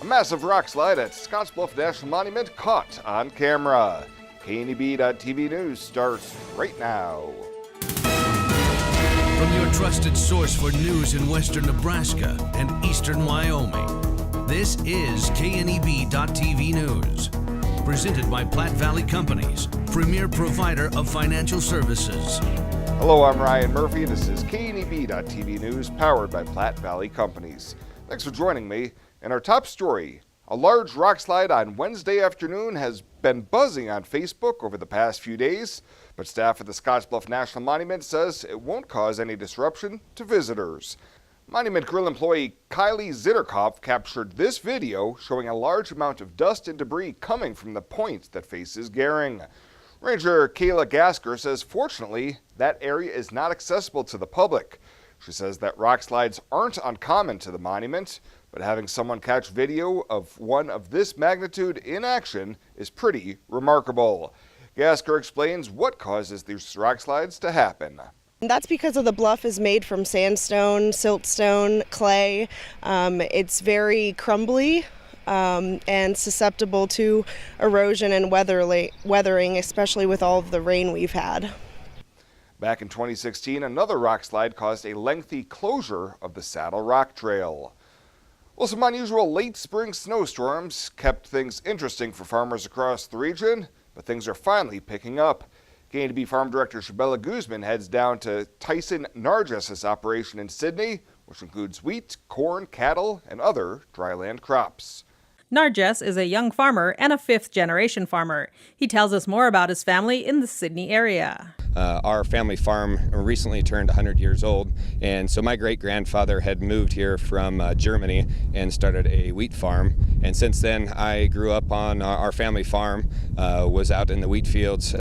A massive rock slide at Scotts Bluff National Monument caught on camera. KNEB.TV News starts right now. From your trusted source for news in western Nebraska and eastern Wyoming, this is KNEB.TV News. Presented by Platte Valley Companies, premier provider of financial services. Hello, I'm Ryan Murphy. This is KNEB.TV News, powered by Platte Valley Companies. Thanks for joining me. In our top story, a large rock slide on Wednesday afternoon has been buzzing on Facebook over the past few days, but staff at the Scotts Bluff National Monument says it won't cause any disruption to visitors. Monument Grill employee Kylie Zitterkopf captured this video showing a large amount of dust and debris coming from the point that faces Gering. Ranger Kayla Gasker says fortunately that area is not accessible to the public. She says that rock slides aren't uncommon to the monument, but having someone catch video of one of this magnitude in action is pretty remarkable. Gasker explains what causes these rock slides to happen. That's because of the bluff is made from sandstone, siltstone, clay. It's very crumbly and susceptible to erosion and weathering, especially with all of the rain we've had. Back in 2016, another rock slide caused a lengthy closure of the Saddle Rock Trail. Well, some unusual late spring snowstorms kept things interesting for farmers across the region, but things are finally picking up. KNEB Farm Director Shabella Guzman heads down to Tyson Narcissus operation in Sydney, which includes wheat, corn, cattle, and other dryland crops. Narges is a young farmer and a fifth-generation farmer. He tells us more about his family in the Sydney area. Our family farm recently turned 100 years old, and so my great-grandfather had moved here from Germany and started a wheat farm. And since then, I grew up on our family farm, was out in the wheat fields.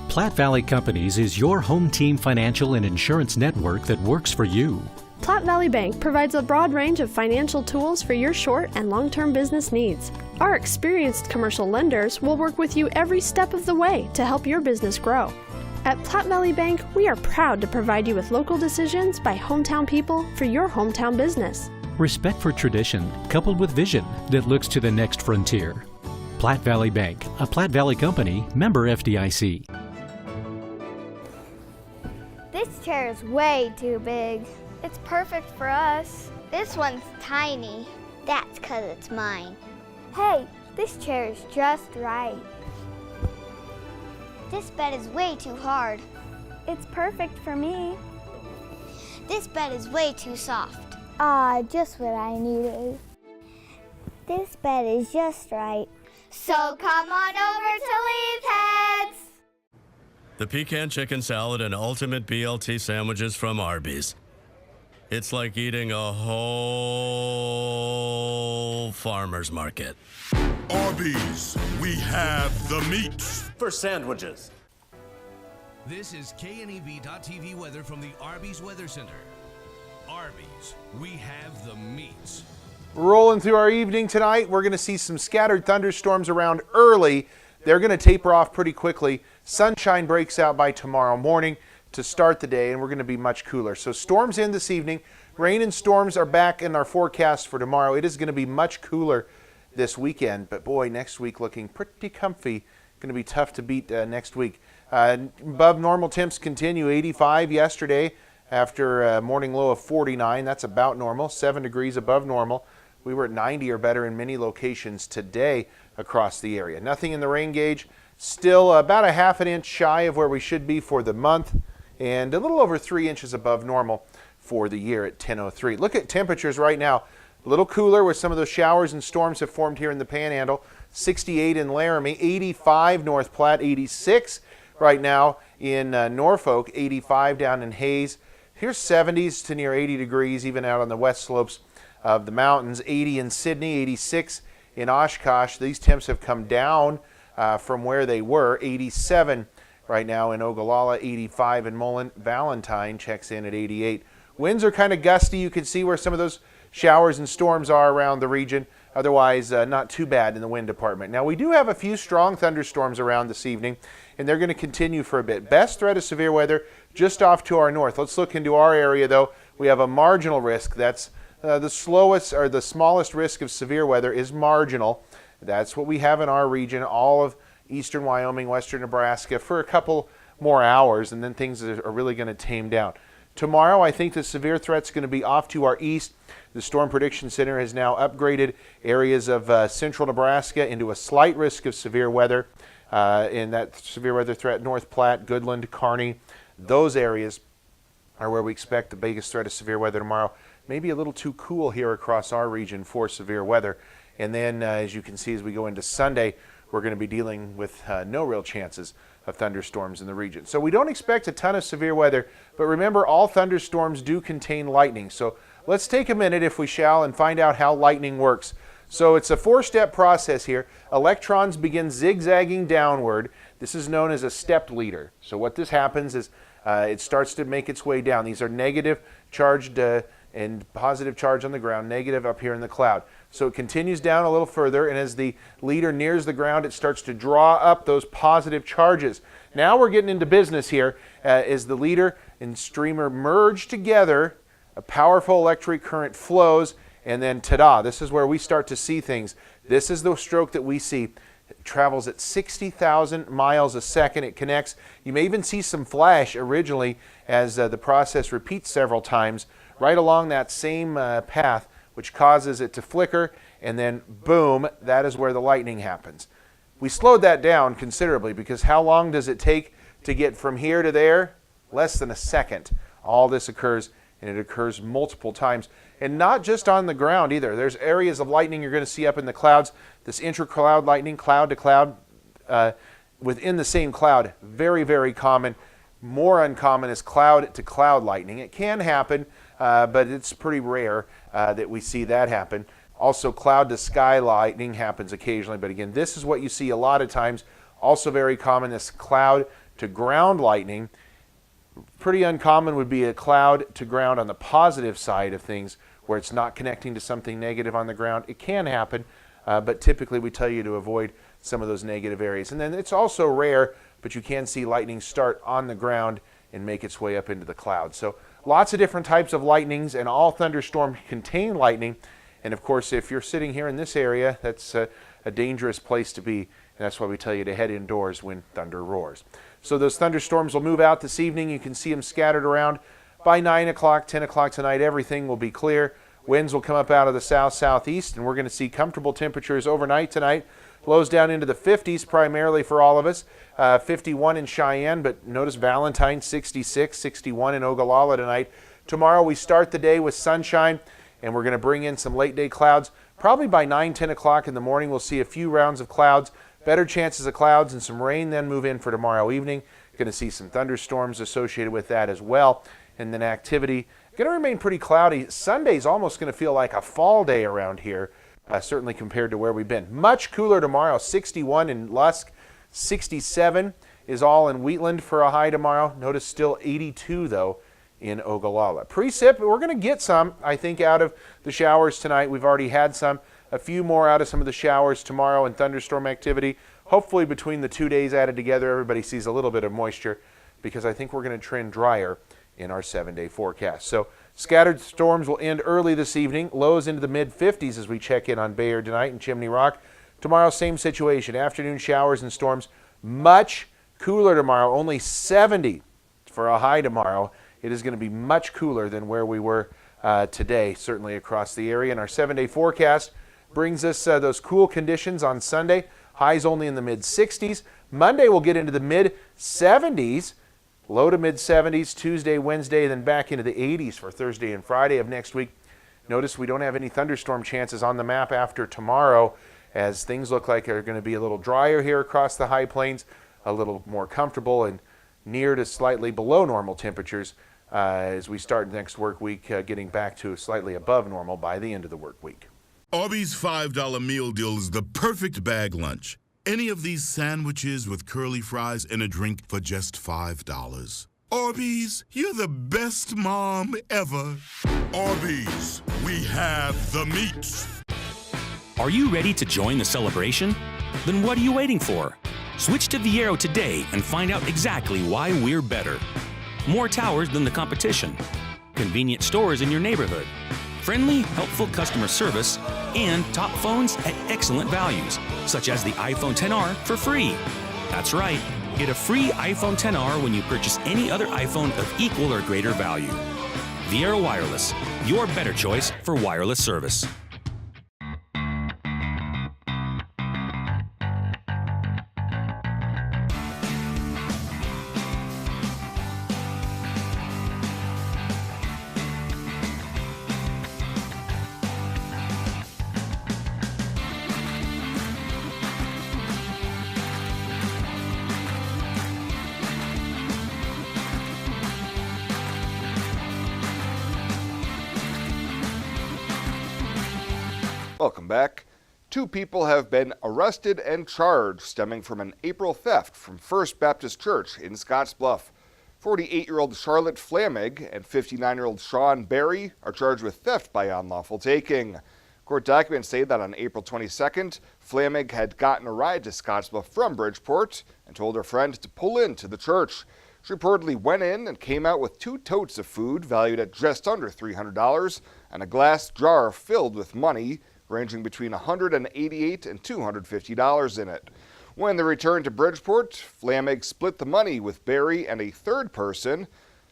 Platte Valley Companies is your home team financial and insurance network that works for you. Platte Valley Bank provides a broad range of financial tools for your short and long-term business needs. Our experienced commercial lenders will work with you every step of the way to help your business grow. At Platte Valley Bank, we are proud to provide you with local decisions by hometown people for your hometown business. Respect for tradition, coupled with vision that looks to the next frontier. Platte Valley Bank, a Platte Valley company, member FDIC. This chair is way too big. It's perfect for us. This one's tiny. That's 'cause it's mine. Hey, this chair is just right. This bed is way too hard. It's perfect for me. This bed is way too soft. Just what I needed. This bed is just right. So come on over to Lee's Heads. The pecan chicken salad and ultimate BLT sandwiches from Arby's. It's like eating a whole farmer's market. Arby's, we have the meats. For sandwiches. This is KNEB.TV weather from the Arby's Weather Center. Arby's, we have the meats. Rolling through our evening tonight, we're going to see some scattered thunderstorms around early. They're going to taper off pretty quickly. Sunshine breaks out by tomorrow morning to start the day, and we're going to be much cooler. So storms in this evening. Rain and storms are back in our forecast for tomorrow. It is going to be much cooler this weekend, but boy, next week looking pretty comfy. Going to be tough to beat next week. Above normal temps continue. 85 yesterday. after a morning low of 49. That's about normal, 7 degrees above normal. We were at 90 or better in many locations today across the area. Nothing in the rain gauge. Still about a half an inch shy of where we should be for the month, and a little over 3 inches above normal for the year at 10:03. Look at temperatures right now. A little cooler where some of those showers and storms have formed here in the Panhandle. 68 in Laramie, 85 North Platte, 86 right now in Norfolk, 85 down in Hayes. Here's 70s to near 80 degrees even out on the west slopes of the mountains. 80 in Sydney, 86 in Oshkosh. These temps have come down from where they were. 87 right now in Ogallala, 85 in Mullen. Valentine checks in at 88. Winds are kind of gusty. You can see where some of those showers and storms are around the region. Otherwise, not too bad in the wind department. Now, we do have a few strong thunderstorms around this evening, and they're going to continue for a bit. Best threat of severe weather just off to our north. Let's look into our area, though. We have a marginal risk. That's the slowest or the smallest risk of severe weather is marginal. That's what we have in our region, all of eastern Wyoming, western Nebraska, for a couple more hours, and then things are really going to tame down. Tomorrow, I think the severe threat's going to be off to our east. The Storm Prediction Center has now upgraded areas of central Nebraska into a slight risk of severe weather. In that severe weather threat, North Platte, Goodland, Kearney, those areas are where we expect the biggest threat of severe weather tomorrow. Maybe a little too cool here across our region for severe weather. And then, as you can see, as we go into Sunday, we're going to be dealing with no real chances of thunderstorms in the region. So we don't expect a ton of severe weather, but remember, all thunderstorms do contain lightning. So let's take a minute, if we shall, and find out how lightning works. So it's a four-step process here. Electrons begin zigzagging downward. This is known as a stepped leader. So what this happens is it starts to make its way down. These are negative charged and positive charge on the ground, negative up here in the cloud. So it continues down a little further, and as the leader nears the ground, it starts to draw up those positive charges. Now we're getting into business here. As the leader and streamer merge together, a powerful electric current flows, and then ta-da, this is where we start to see things. This is the stroke that we see. It travels at 60,000 miles a second. It connects. You may even see some flash originally as the process repeats several times right along that same path, which causes it to flicker, and then boom, that is where the lightning happens. We slowed that down considerably because how long does it take to get from here to there? Less than a second. All this occurs, and it occurs multiple times. And not just on the ground either. There's areas of lightning you're going to see up in the clouds. This intra-cloud lightning, cloud to cloud, within the same cloud, very, very common. More uncommon is cloud to cloud lightning. It can happen, but it's pretty rare that we see that happen. Also, cloud to sky lightning happens occasionally, but again, this is what you see a lot of times. Also very common, this cloud to ground lightning. Pretty uncommon would be a cloud to ground on the positive side of things where it's not connecting to something negative on the ground. It can happen, but typically we tell you to avoid some of those negative areas. And then it's also rare, but you can see lightning start on the ground and make its way up into the clouds. So lots of different types of lightnings, and all thunderstorms contain lightning. And of course, if you're sitting here in this area, that's a dangerous place to be. And that's why we tell you to head indoors when thunder roars. So those thunderstorms will move out this evening. You can see them scattered around. By 9 o'clock, 10 o'clock tonight, everything will be clear. Winds will come up out of the south-southeast, and we're going to see comfortable temperatures overnight tonight. Lows down into the 50s primarily for all of us. 51 in Cheyenne, but notice Valentine 66, 61 in Ogallala tonight. Tomorrow we start the day with sunshine, and we're going to bring in some late day clouds. Probably by 9, 10 o'clock in the morning we'll see a few rounds of clouds. Better chances of clouds and some rain then move in for tomorrow evening. Going to see some thunderstorms associated with that as well. And then activity going to remain pretty cloudy. Sunday's almost going to feel like a fall day around here, certainly compared to where we've been. Much cooler tomorrow, 61 in Lusk, 67 is all in Wheatland for a high tomorrow. Notice still 82 though in Ogallala. Precip, we're going to get some, I think, out of the showers tonight. We've already had some. A few more out of some of the showers tomorrow and thunderstorm activity. Hopefully between the 2 days added together, everybody sees a little bit of moisture, because I think we're going to trend drier in our 7-day forecast. So scattered storms will end early this evening. Lows into the mid-50s as we check in on Bayard tonight and Chimney Rock. Tomorrow, same situation. Afternoon showers and storms. Much cooler tomorrow. Only 70 for a high tomorrow It is going to be much cooler than where we were today, certainly across the area. And our 7-day forecast brings us those cool conditions on Sunday. Highs only in the mid-60s. Monday we'll get into the mid-70s, low to mid-70s, Tuesday, Wednesday, then back into the 80s for Thursday and Friday of next week. Notice we don't have any thunderstorm chances on the map after tomorrow, as things look like they're going to be a little drier here across the high plains, a little more comfortable and near to slightly below normal temperatures as we start next work week, getting back to slightly above normal by the end of the work week. Arby's $5 meal deal is the perfect bag lunch. Any of these sandwiches with curly fries and a drink for just $5. Arby's, you're the best mom ever. Arby's, we have the meats. Are you ready to join the celebration? Then what are you waiting for? Switch to Viero today and find out exactly why we're better. More towers than the competition, convenient stores in your neighborhood, friendly, helpful customer service, and top phones at excellent values, such as the iPhone XR for free. That's right, get a free iPhone XR when you purchase any other iPhone of equal or greater value. Viero Wireless, your better choice for wireless service. Welcome back. 2 people have been arrested and charged stemming from an April theft from First Baptist Church in Scotts Bluff. 48-year-old Charlotte Flanagan and 59-year-old Sean Berry are charged with theft by unlawful taking. Court documents say that on April 22nd, Flanagan had gotten a ride to Scottsbluff from Bridgeport and told her friend to pull into the church. She reportedly went in and came out with 2 totes of food valued at just under $300 and a glass jar filled with money ranging between $188 and $250 in it. When they returned to Bridgeport, Flanagan split the money with Berry and a third person,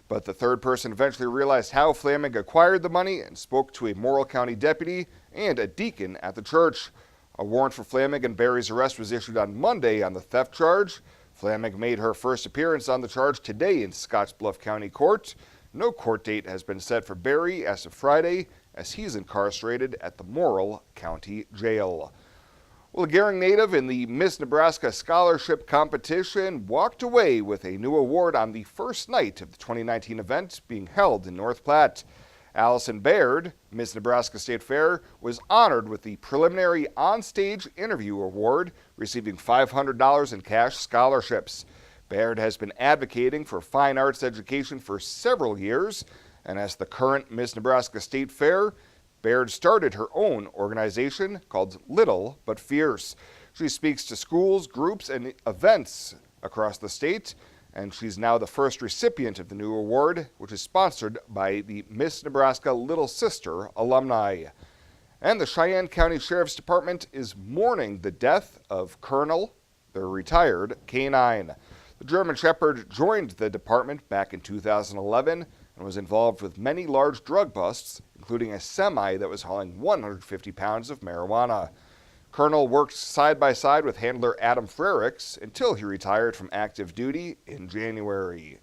but the third person eventually realized how Flanagan acquired the money and spoke to a Morrill County deputy and a deacon at the church. A warrant for Flanagan and Berry's arrest was issued on Monday on the theft charge. Flanagan made her first appearance on the charge today in Scottsbluff County Court. No court date has been set for Berry as of Friday, as he's incarcerated at the Morrill County Jail. Well, a Gering native in the Miss Nebraska Scholarship Competition walked away with a new award on the first night of the 2019 event being held in North Platte. Allison Baird, Miss Nebraska State Fair, was honored with the preliminary onstage interview award, receiving $500 in cash scholarships. Baird has been advocating for fine arts education for several years, and as the current Miss Nebraska State Fair, Baird started her own organization called Little But Fierce. She speaks to schools, groups, and events across the state, and she's now the first recipient of the new award, which is sponsored by the Miss Nebraska Little Sister alumni. And the Cheyenne County Sheriff's Department is mourning the death of Colonel, their retired K-9. The German Shepherd joined the department back in 2011 and was involved with many large drug busts, including a semi that was hauling 150 pounds of marijuana. Colonel worked side by side with handler Adam Frericks until he retired from active duty in January.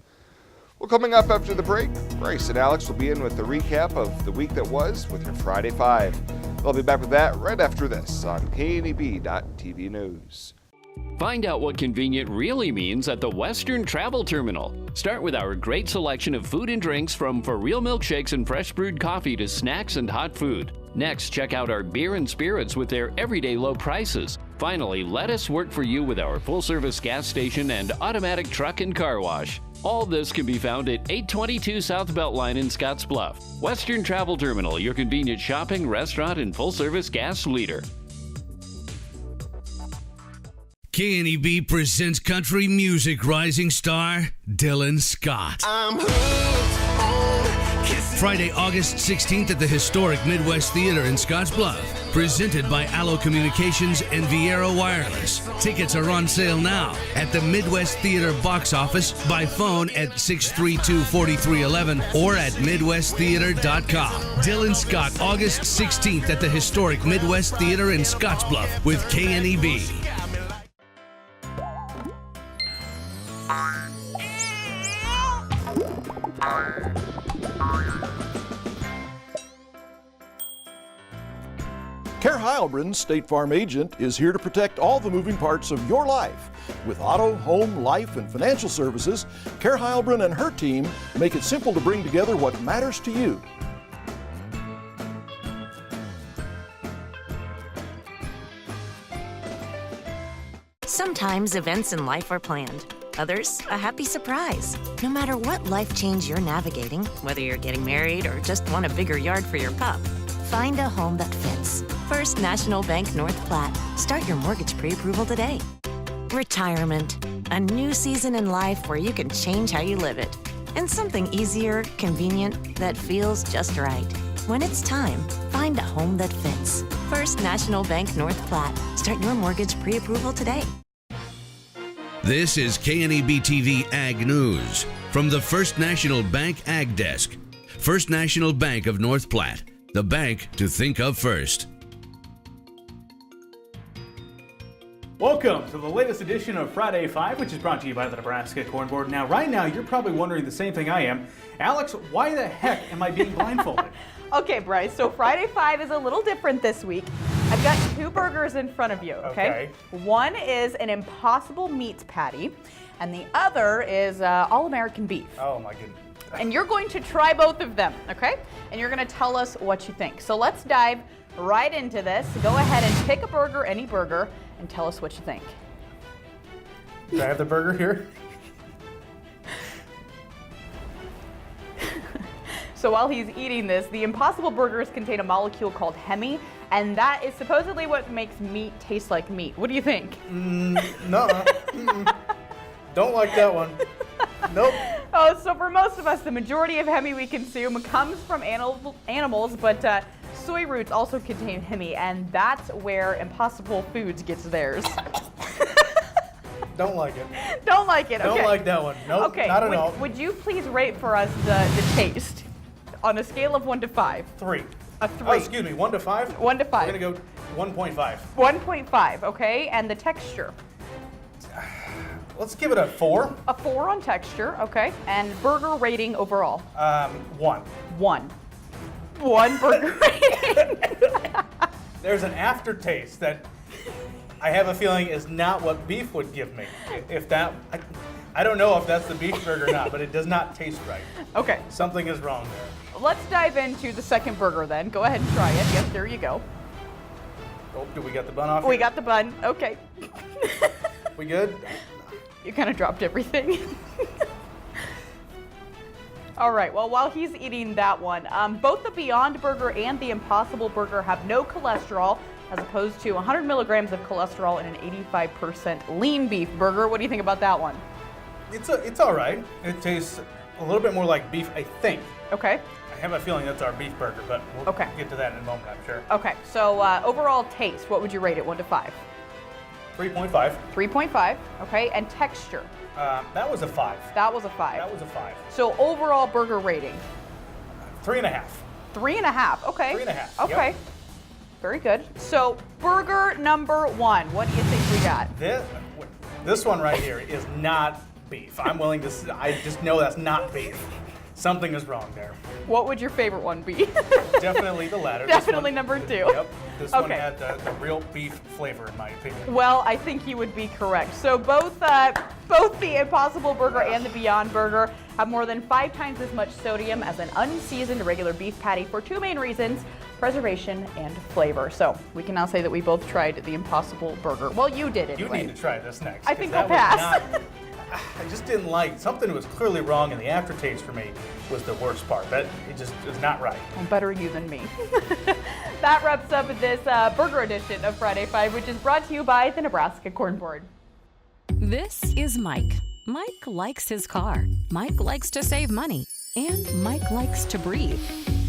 Well, coming up after the break, Bryce and Alex will be in with the recap of the week that was with your Friday 5. They'll be back with that right after this on KNEB.TV News. Find out what convenient really means at the Western Travel Terminal. Start with our great selection of food and drinks, from for real milkshakes and fresh brewed coffee to snacks and hot food. Next, check out our beer and spirits with their everyday low prices. Finally, let us work for you with our full-service gas station and automatic truck and car wash. All this can be found at 822 South Beltline in Scotts Bluff. Western Travel Terminal, your convenient shopping, restaurant, and full-service gas leader. KNEB presents country music rising star Dylan Scott. I'm hooked on kissing Friday, August 16th at the historic Midwest Theater in Scotts Bluff. Presented by Allo Communications and Viera Wireless. Tickets are on sale now at the Midwest Theater box office, by phone at 632-4311 or at MidwestTheater.com. Dylan Scott, August 16th at the historic Midwest Theater in Scotts Bluff with KNEB. Care Heilbronn, State Farm agent, is here to protect all the moving parts of your life. With auto, home, life, and financial services, Care Heilbronn and her team make it simple to bring together what matters to you. Sometimes events in life are planned. Others, a happy surprise. No matter what life change you're navigating, whether you're getting married or just want a bigger yard for your pup, find a home that fits. First National Bank North Platte. Start your mortgage pre-approval today. Retirement. A new season in life where you can change how you live it. And something easier, convenient, that feels just right. When it's time, find a home that fits. First National Bank North Platte. Start your mortgage pre-approval today. This is KNEB TV Ag News from the First National Bank Ag Desk. First National Bank of North Platte. The bank to think of first. Welcome to the latest edition of Friday 5, which is brought to you by the Nebraska Corn Board. Now, right now, you're probably wondering the same thing I am. Alex, why the heck am I being blindfolded? Okay, Bryce, so Friday 5 is a little different this week. I've got two burgers in front of you, okay? One is an Impossible Meats patty, and the other is All-American Beef. Oh, my goodness. And you're going to try both of them, okay? And you're going to tell us what you think. So let's dive right into this. Go ahead and pick a burger, any burger, and tell us what you think. Do I have the burger here? So while he's eating this, the Impossible Burgers contain a molecule called heme, and that is supposedly what makes meat taste like meat. What do you think? No. Don't like that one. Nope. Oh, so for most of us, the majority of heme we consume comes from animals, but soy roots also contain heme, and that's where Impossible Foods gets theirs. Don't like it. Don't like it, okay. Don't like that one. Nope, okay. Not at all. Would you please rate for us the taste on a scale of 1 to 5? 3. A 3. Oh, excuse me, 1 to 5? 1 to 5. We're going to go 1.5. 1.5, okay. And the texture? Let's give it a 4. A 4 on texture, okay. And burger rating overall? 1. 1. 1 burger rating. There's an aftertaste that I have a feeling is not what beef would give me. If that, I don't know if that's the beef burger or not, but it does not taste right. Okay. Something is wrong there. Let's dive into the second burger then. Go ahead and try it. Yes, there you go. Oh, do we got the bun off? We got the bun. Okay. We good? You kind of dropped everything. All right, well, while he's eating that one, both the Beyond Burger and the Impossible Burger have no cholesterol, as opposed to 100 milligrams of cholesterol in an 85% lean beef burger. What do you think about that one? It's all right. It tastes a little bit more like beef, I think. Okay. I have a feeling that's our beef burger, but we'll get to that in a moment, I'm sure. Okay, so overall taste, what would you rate it, 1 to 5? 3.5. 3.5, okay, and texture? That was a 5. That was a 5. That was a 5. So overall burger rating? 3.5. 3.5, okay. 3.5, okay. Yep. Very good. So burger number 1, what do you think we got? This one right here is not beef. I'm willing to, I just know that's not beef. Something is wrong there. What would your favorite one be? Definitely the latter. Definitely number 2. Yep. This one had the real beef flavor, in my opinion. Well, I think you would be correct. So both the Impossible Burger and the Beyond Burger have more than 5 times as much sodium as an unseasoned regular beef patty for 2 main reasons: preservation and flavor. So we can now say that we both tried the Impossible Burger. Well, you did anyway. You need to try this next. I think we'll pass. I just didn't like, something was clearly wrong, and the aftertaste for me was the worst part. It just is not right. Well, better you than me. That wraps up this burger edition of Friday 5, which is brought to you by the Nebraska Corn Board. This is Mike. Mike likes his car. Mike likes to save money. And Mike likes to breathe.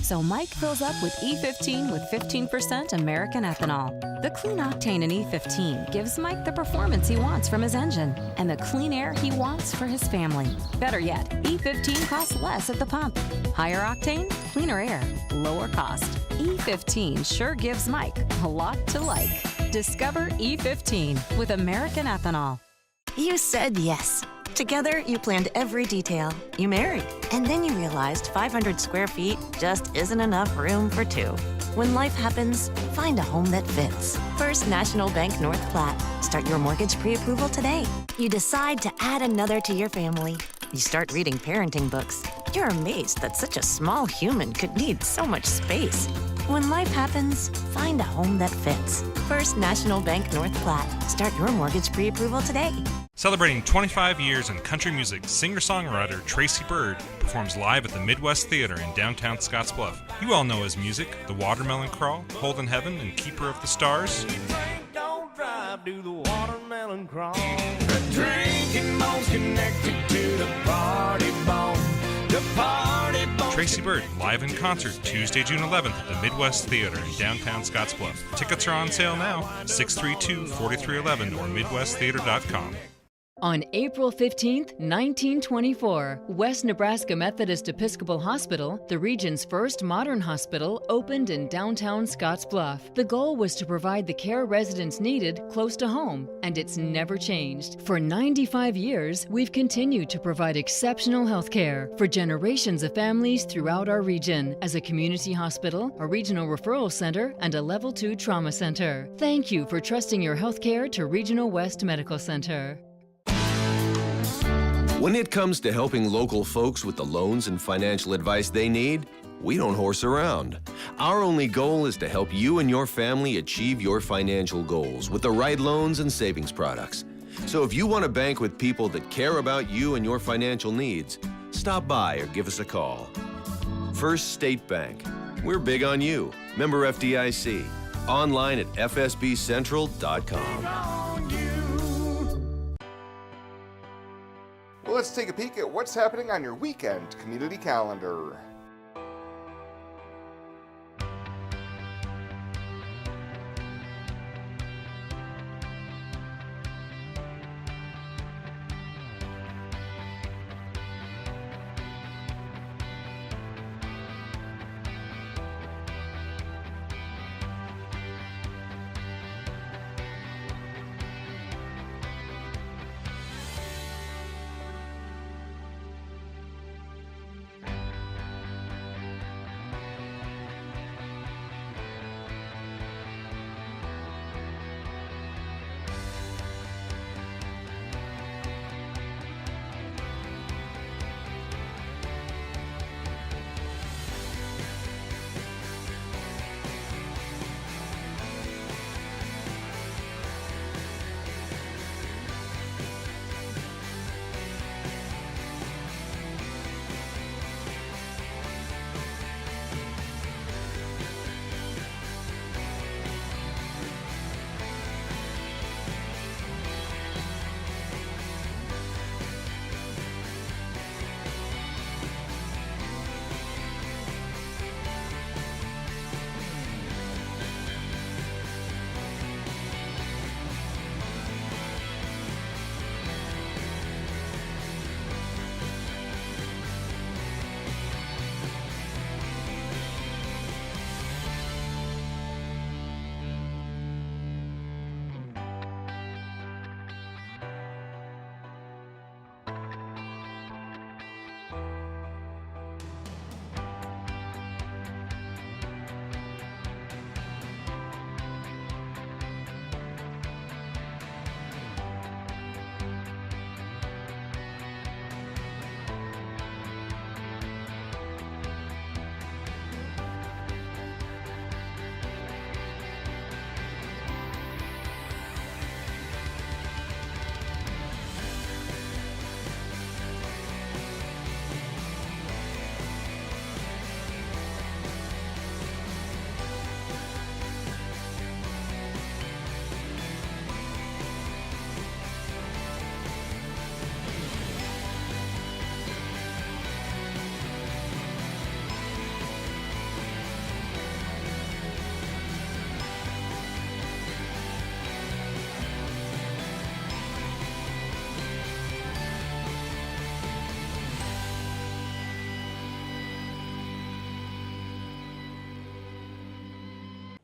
So Mike fills up with E15 with 15% American ethanol. The clean octane in E15 gives Mike the performance he wants from his engine and the clean air he wants for his family. Better yet, E15 costs less at the pump. Higher octane, cleaner air, lower cost. E15 sure gives Mike a lot to like. Discover E15 with American ethanol. You said yes. Together, you planned every detail. You married. And then you realized 500 square feet just isn't enough room for two. When life happens, find a home that fits. First National Bank North Platte. Start your mortgage pre-approval today. You decide to add another to your family. You start reading parenting books. You're amazed that such a small human could need so much space. When life happens, find a home that fits. First National Bank North Platte. Start your mortgage pre-approval today. Celebrating 25 years in country music, singer-songwriter Tracy Byrd performs live at the Midwest Theater in downtown Scotts Bluff. You all know his music, The Watermelon Crawl, Hold in Heaven, and Keeper of the Stars. Don't drive, do the watermelon crawl. The drinking bone's connected to the party bone. The party bone. Tracy Byrd, live in concert Tuesday, June 11th at the Midwest Theater in downtown Scotts Bluff. Tickets are on sale now, 632-4311 or midwesttheater.com. On April 15, 1924, West Nebraska Methodist Episcopal Hospital, the region's first modern hospital, opened in downtown Scotts Bluff. The goal was to provide the care residents needed close to home, and it's never changed. For 95 years, we've continued to provide exceptional health care for generations of families throughout our region as a community hospital, a regional referral center, and a Level 2 trauma center. Thank you for trusting your health care to Regional West Medical Center. When it comes to helping local folks with the loans and financial advice they need, we don't horse around. Our only goal is to help you and your family achieve your financial goals with the right loans and savings products. So if you want to bank with people that care about you and your financial needs, stop by or give us a call. First State Bank. We're big on you. Member FDIC. Online at fsbcentral.com. Well, let's take a peek at what's happening on your weekend community calendar.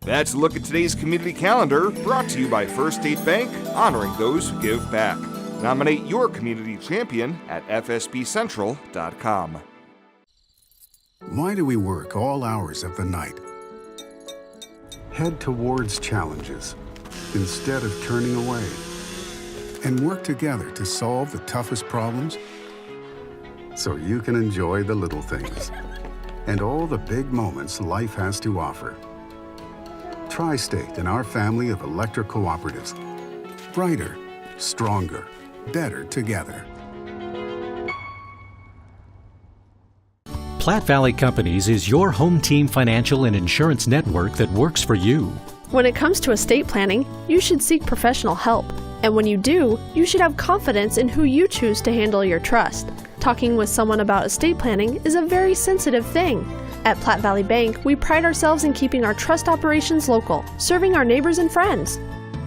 That's a look at today's community calendar, brought to you by First State Bank, honoring those who give back. Nominate your community champion at fsbcentral.com. Why do we work all hours of the night? Head towards challenges instead of turning away, and work together to solve the toughest problems so you can enjoy the little things and all the big moments life has to offer. Tri-State and our family of electric cooperatives. Brighter, stronger, better together. Platte Valley Companies is your home team financial and insurance network that works for you. When it comes to estate planning, you should seek professional help. And when you do, you should have confidence in who you choose to handle your trust. Talking with someone about estate planning is a very sensitive thing. At Platte Valley Bank, we pride ourselves in keeping our trust operations local, serving our neighbors and friends.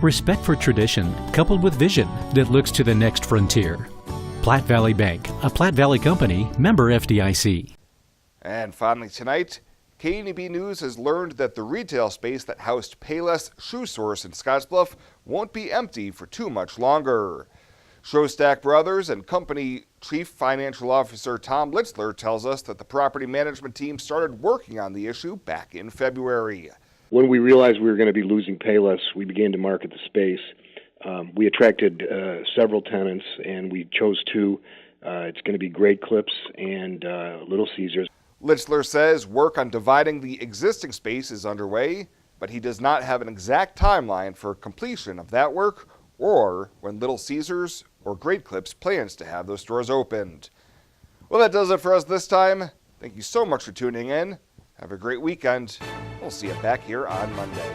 Respect for tradition, coupled with vision that looks to the next frontier. Platte Valley Bank, a Platte Valley company, member FDIC. And finally tonight, KNEB News has learned that the retail space that housed Payless Shoe Source in Scottsbluff won't be empty for too much longer. Showstack Brothers and company Chief Financial Officer Tom Litzler tells us that the property management team started working on the issue back in February. When we realized we were going to be losing Payless, we began to market the space. We attracted several tenants, and we chose two. It's going to be Great Clips and Little Caesars. Litzler says work on dividing the existing space is underway, but he does not have an exact timeline for completion of that work or when Little Caesars or Great Clips plans to have those stores opened. Well, that does it for us this time. Thank you so much for tuning in. Have a great weekend. We'll see you back here on Monday.